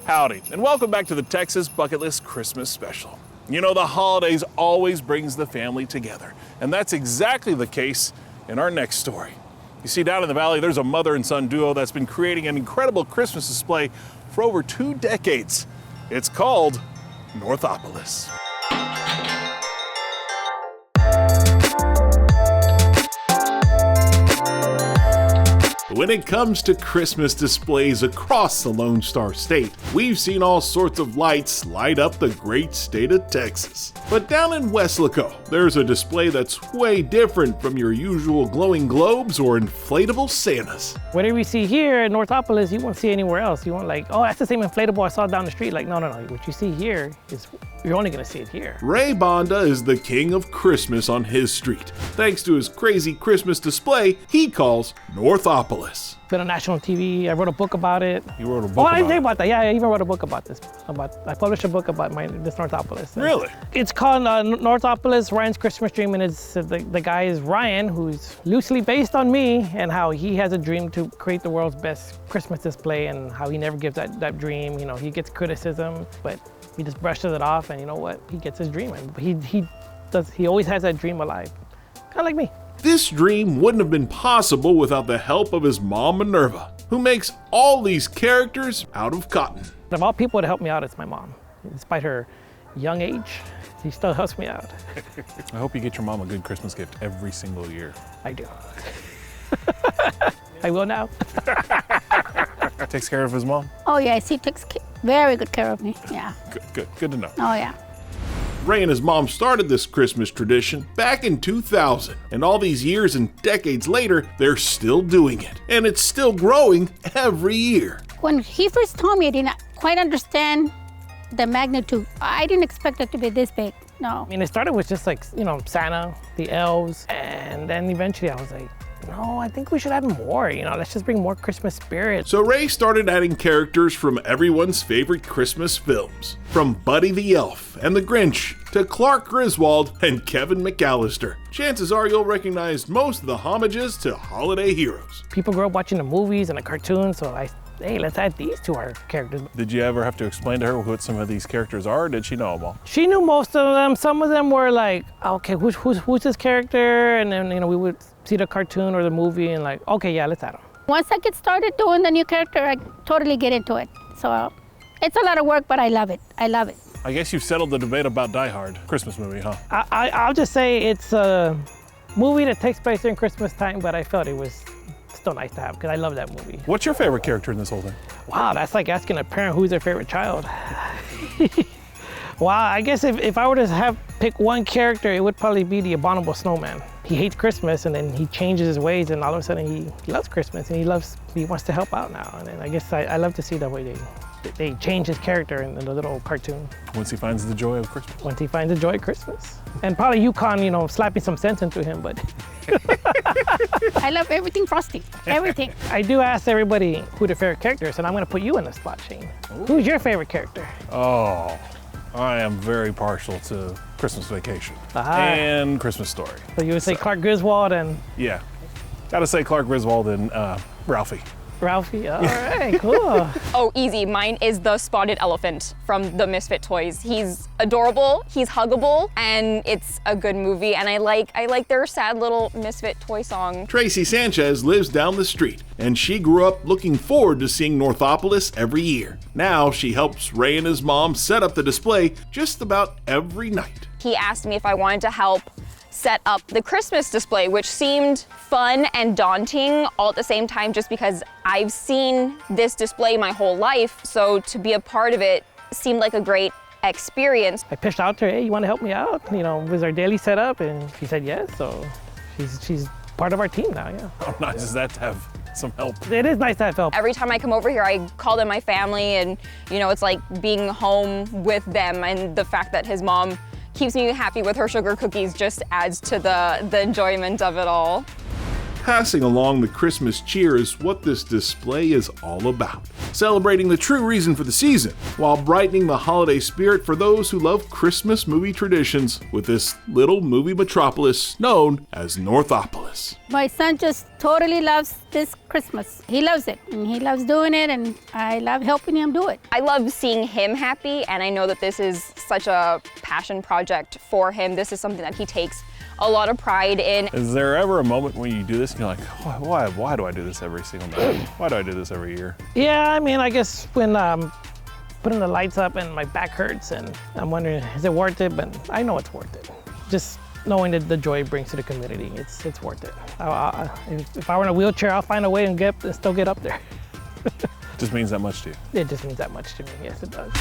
Howdy, and welcome back to the Texas Bucket List Christmas Special. You know, the holidays always brings the family together, and that's exactly the case in our next story. You see, down in the valley, there's a mother and son duo that's been creating an incredible Christmas display for over 2 decades. It's called Northopolis. When it comes to Christmas displays across the Lone Star State, we've seen all sorts of lights light up the great state of Texas. But down in Weslaco, there's a display that's way different from your usual glowing globes or inflatable Santas. Whatever you see here in Northopolis, you won't see anywhere else. You won't like, oh, that's the same inflatable I saw down the street. Like, no. What you see here is, you're only gonna see it here. Ray Bonda is the king of Christmas on his street. Thanks to his crazy Christmas display he calls Northopolis. Been on national TV. I wrote a book about it. You wrote a book about it? Oh, I about didn't think about that. Yeah, I even wrote a book about this. I published a book about this Northopolis. Really? It's called Northopolis, Ryan's Christmas Dream, and it's the guy is Ryan, who's loosely based on me, and how he has a dream to create the world's best Christmas display, and how he never gives that dream. You know, he gets criticism, but he just brushes it off, and you know what? He gets his dream, and he always has that dream alive, kind of like me. This dream wouldn't have been possible without the help of his mom, Minerva, who makes all these characters out of cotton. Of all people to help me out, it's my mom. Despite her young age, she still helps me out. I hope you get your mom a good Christmas gift every single year. I do. I will now. Takes care of his mom? Oh yes, he takes very good care of me, yeah. Good to know. Oh yeah. Ray and his mom started this Christmas tradition back in 2000, and all these years and decades later, they're still doing it, and it's still growing every year. When he first told me, I didn't quite understand the magnitude. I didn't expect it to be this big, no. I mean, it started with just like, you know, Santa, the elves, and then eventually I was like, no, I think we should add more, you know, let's just bring more Christmas spirit. So Ray started adding characters from everyone's favorite Christmas films, from Buddy the Elf and the Grinch to Clark Griswold and Kevin McAllister. Chances are you'll recognize most of the homages to holiday heroes. People grow up watching the movies and the cartoons, so hey, let's add these to our characters. Did you ever have to explain to her what some of these characters are, or did she know them all? She knew most of them. Some of them were like, okay, who's this character? And then, you know, we would see the cartoon or the movie and like, okay, yeah, let's add them. Once I get started doing the new character, I totally get into it. So it's a lot of work, but I love it. I love it. I guess you've settled the debate about Die Hard, Christmas movie, huh? I'll just say it's a movie that takes place during Christmas time, but I felt it was still nice to have because I love that movie. What's your favorite character in this whole thing? Wow, that's like asking a parent who's their favorite child. Wow, I guess if I were to pick one character, it would probably be the abominable snowman. He hates Christmas, and then he changes his ways, and all of a sudden he loves Christmas, and he wants to help out now. And then I guess I love to see the way they change his character in the little cartoon. Once he finds the joy of Christmas. Once he finds the joy of Christmas. And probably Yukon, you know, slapping some sense into him, but. I love everything Frosty, everything. I do ask everybody who their favorite character is, and I'm gonna put you in the spot, Shane. Ooh. Who's your favorite character? Oh, I am very partial to Christmas Vacation and Christmas Story. So you would say Clark Griswold and? Yeah, gotta say Clark Griswold and Ralphie. Ralphie, all right, cool. Oh, easy. Mine is the spotted elephant from the Misfit Toys. He's adorable, he's huggable, and it's a good movie. And I like their sad little Misfit toy song. Tracy Sanchez lives down the street, and she grew up looking forward to seeing Northopolis every year. Now she helps Ray and his mom set up the display just about every night. He asked me if I wanted to help set up the Christmas display, which seemed fun and daunting all at the same time, just because I've seen this display my whole life. So to be a part of it seemed like a great experience. I pitched out to her, hey, you want to help me out? You know, was our daily setup? And she said yes, so she's part of our team now, yeah. How nice is that to have some help? It is nice to have help. Every time I come over here, I call them my family, and you know, it's like being home with them, and the fact that his mom keeps me happy with her sugar cookies just adds to the enjoyment of it all. passing along the Christmas cheer is what this display is all about. Celebrating the true reason for the season, while brightening the holiday spirit for those who love Christmas movie traditions with this little movie metropolis known as Northopolis. My son just totally loves this Christmas. He loves it, and he loves doing it, and I love helping him do it. I love seeing him happy, and I know that this is such a passion project for him. This is something that he takes a lot of pride in. Is there ever a moment when you do this and you're like, why do I do this every single night? Why do I do this every year? Yeah, I mean, I guess when putting the lights up and my back hurts and I'm wondering, is it worth it? But I know it's worth it. Just knowing that the joy it brings to the community, it's worth it. If I were in a wheelchair, I'll find a way and still get up there. Just means that much to you. It just means that much to me, yes it does.